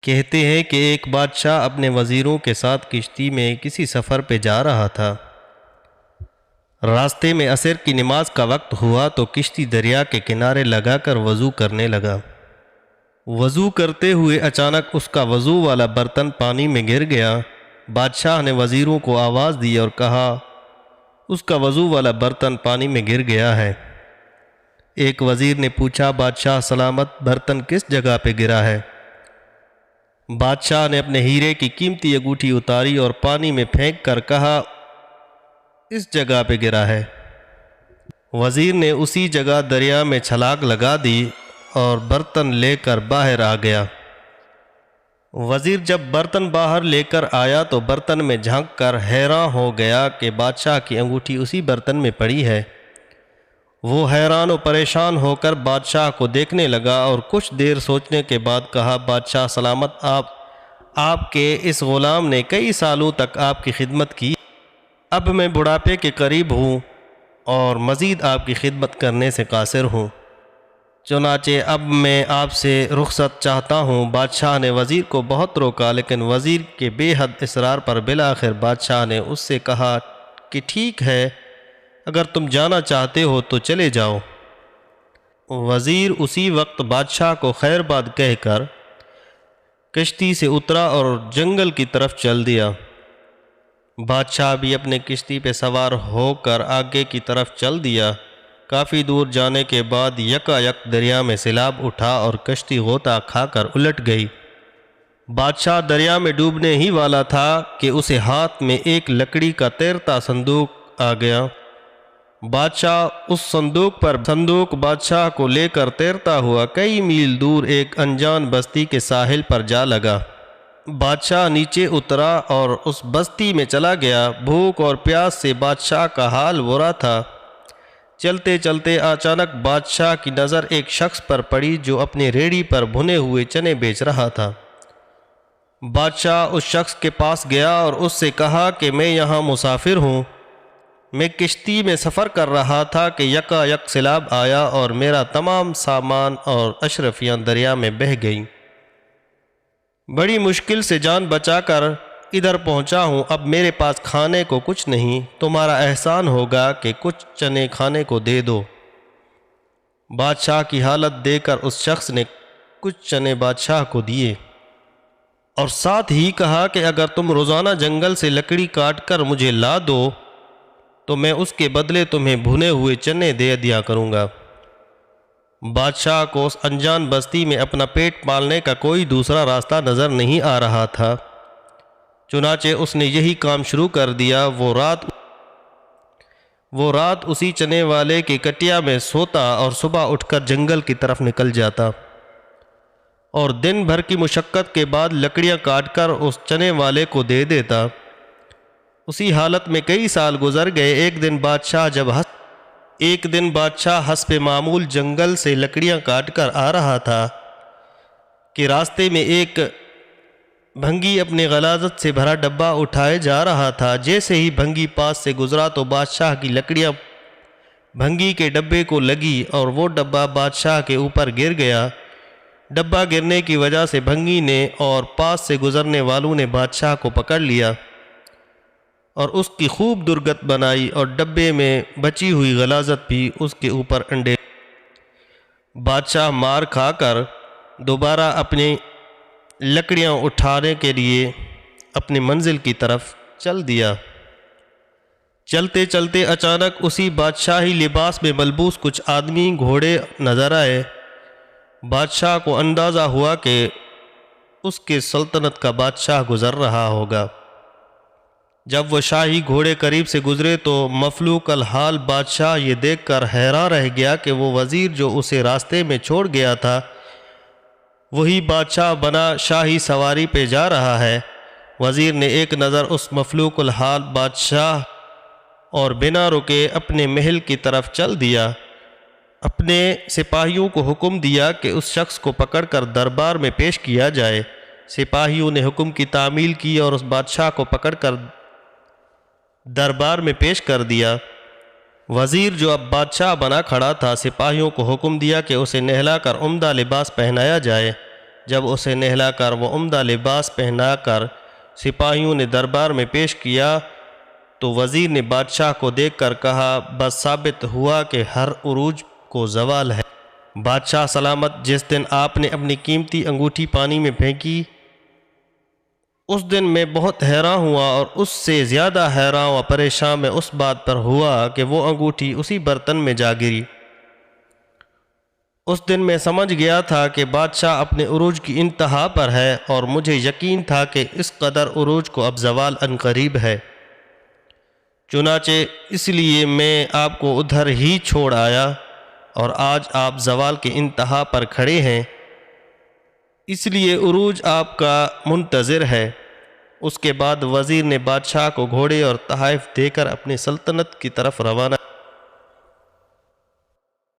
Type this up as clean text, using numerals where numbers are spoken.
کہتے ہیں کہ ایک بادشاہ اپنے وزیروں کے ساتھ کشتی میں کسی سفر پہ جا رہا تھا۔ راستے میں عصر کی نماز کا وقت ہوا تو کشتی دریا کے کنارے لگا کر وضو کرنے لگا۔ وضو کرتے ہوئے اچانک اس کا وضو والا برتن پانی میں گر گیا۔ بادشاہ نے وزیروں کو آواز دی اور کہا، اس کا وضو والا برتن پانی میں گر گیا ہے۔ ایک وزیر نے پوچھا، بادشاہ سلامت، برتن کس جگہ پہ گرا ہے؟ بادشاہ نے اپنے ہیرے کی قیمتی انگوٹھی اتاری اور پانی میں پھینک کر کہا، اس جگہ پہ گرا ہے۔ وزیر نے اسی جگہ دریا میں چھلانگ لگا دی اور برتن لے کر باہر آ گیا۔ وزیر جب برتن باہر لے کر آیا تو برتن میں جھانک کر حیران ہو گیا کہ بادشاہ کی انگوٹھی اسی برتن میں پڑی ہے۔ وہ حیران و پریشان ہو کر بادشاہ کو دیکھنے لگا اور کچھ دیر سوچنے کے بعد کہا، بادشاہ سلامت، آپ کے اس غلام نے کئی سالوں تک آپ کی خدمت کی۔ اب میں بڑھاپے کے قریب ہوں اور مزید آپ کی خدمت کرنے سے قاصر ہوں، چنانچہ اب میں آپ سے رخصت چاہتا ہوں۔ بادشاہ نے وزیر کو بہت روکا، لیکن وزیر کے بے حد اصرار پر بالآخر بادشاہ نے اس سے کہا کہ ٹھیک ہے، اگر تم جانا چاہتے ہو تو چلے جاؤ۔ وزیر اسی وقت بادشاہ کو خیر باد کہہ کر کشتی سے اترا اور جنگل کی طرف چل دیا۔ بادشاہ بھی اپنے کشتی پہ سوار ہو کر آگے کی طرف چل دیا۔ کافی دور جانے کے بعد یکایک دریا میں سیلاب اٹھا اور کشتی غوطہ کھا کر الٹ گئی۔ بادشاہ دریا میں ڈوبنے ہی والا تھا کہ اسے ہاتھ میں ایک لکڑی کا تیرتا صندوق آ گیا۔ بادشاہ اس صندوق بادشاہ کو لے کر تیرتا ہوا کئی میل دور ایک انجان بستی کے ساحل پر جا لگا۔ بادشاہ نیچے اترا اور اس بستی میں چلا گیا۔ بھوک اور پیاس سے بادشاہ کا حال برا تھا۔ چلتے چلتے اچانک بادشاہ کی نظر ایک شخص پر پڑی جو اپنے ریڑھی پر بھنے ہوئے چنے بیچ رہا تھا۔ بادشاہ اس شخص کے پاس گیا اور اس سے کہا کہ میں یہاں مسافر ہوں، میں کشتی میں سفر کر رہا تھا کہ یکایک سیلاب آیا اور میرا تمام سامان اور اشرفیاں دریا میں بہہ گئیں۔ بڑی مشکل سے جان بچا کر ادھر پہنچا ہوں۔ اب میرے پاس کھانے کو کچھ نہیں، تمہارا احسان ہوگا کہ کچھ چنے کھانے کو دے دو۔ بادشاہ کی حالت دیکھ کر اس شخص نے کچھ چنے بادشاہ کو دیے اور ساتھ ہی کہا کہ اگر تم روزانہ جنگل سے لکڑی کاٹ کر مجھے لا دو تو میں اس کے بدلے تمہیں بھنے ہوئے چنے دے دیا کروں گا۔ بادشاہ کو اس انجان بستی میں اپنا پیٹ پالنے کا کوئی دوسرا راستہ نظر نہیں آ رہا تھا، چنانچہ اس نے یہی کام شروع کر دیا۔ وہ رات اسی چنے والے کی کٹیا میں سوتا اور صبح اٹھ کر جنگل کی طرف نکل جاتا اور دن بھر کی مشقت کے بعد لکڑیاں کاٹ کر اس چنے والے کو دے دیتا۔ اسی حالت میں کئی سال گزر گئے۔ ایک دن بادشاہ حسب معمول جنگل سے لکڑیاں کاٹ کر آ رہا تھا کہ راستے میں ایک بھنگی اپنے غلاظت سے بھرا ڈبہ اٹھائے جا رہا تھا۔ جیسے ہی بھنگی پاس سے گزرا تو بادشاہ کی لکڑیاں بھنگی کے ڈبے کو لگی اور وہ ڈبہ بادشاہ کے اوپر گر گیا۔ ڈبہ گرنے کی وجہ سے بھنگی نے اور پاس سے گزرنے والوں نے بادشاہ کو پکڑ لیا اور اس کی خوب درگت بنائی اور ڈبے میں بچی ہوئی غلاظت بھی اس کے اوپر انڈے۔ بادشاہ مار کھا کر دوبارہ اپنی لکڑیاں اٹھانے کے لیے اپنی منزل کی طرف چل دیا۔ چلتے چلتے اچانک اسی بادشاہی لباس میں ملبوس کچھ آدمی گھوڑے نظر آئے۔ بادشاہ کو اندازہ ہوا کہ اس کے سلطنت کا بادشاہ گزر رہا ہوگا۔ جب وہ شاہی گھوڑے قریب سے گزرے تو مفلوک الحال بادشاہ یہ دیکھ کر حیران رہ گیا کہ وہ وزیر جو اسے راستے میں چھوڑ گیا تھا وہی بادشاہ بنا شاہی سواری پہ جا رہا ہے۔ وزیر نے ایک نظر اس مفلوک الحال بادشاہ اور بنا رکے اپنے محل کی طرف چل دیا۔ اپنے سپاہیوں کو حکم دیا کہ اس شخص کو پکڑ کر دربار میں پیش کیا جائے۔ سپاہیوں نے حکم کی تعمیل کی اور اس بادشاہ کو پکڑ کر دربار میں پیش کر دیا۔ وزیر جو اب بادشاہ بنا کھڑا تھا، سپاہیوں کو حکم دیا کہ اسے نہلا کر عمدہ لباس پہنایا جائے۔ جب اسے نہلا کر وہ عمدہ لباس پہنا کر سپاہیوں نے دربار میں پیش کیا تو وزیر نے بادشاہ کو دیکھ کر کہا، بس ثابت ہوا کہ ہر عروج کو زوال ہے۔ بادشاہ سلامت، جس دن آپ نے اپنی قیمتی انگوٹھی پانی میں پھینکی اس دن میں بہت حیران ہوا، اور اس سے زیادہ حیران و پریشان میں اس بات پر ہوا کہ وہ انگوٹھی اسی برتن میں جا گری۔ اس دن میں سمجھ گیا تھا کہ بادشاہ اپنے عروج کی انتہا پر ہے، اور مجھے یقین تھا کہ اس قدر عروج کو اب زوال عنقریب ہے۔ چنانچہ اس لیے میں آپ کو ادھر ہی چھوڑ آیا، اور آج آپ زوال کے انتہا پر کھڑے ہیں، اس لیے عروج آپ کا منتظر ہے۔ اس کے بعد وزیر نے بادشاہ کو گھوڑے اور تحائف دے کر اپنی سلطنت کی طرف روانہ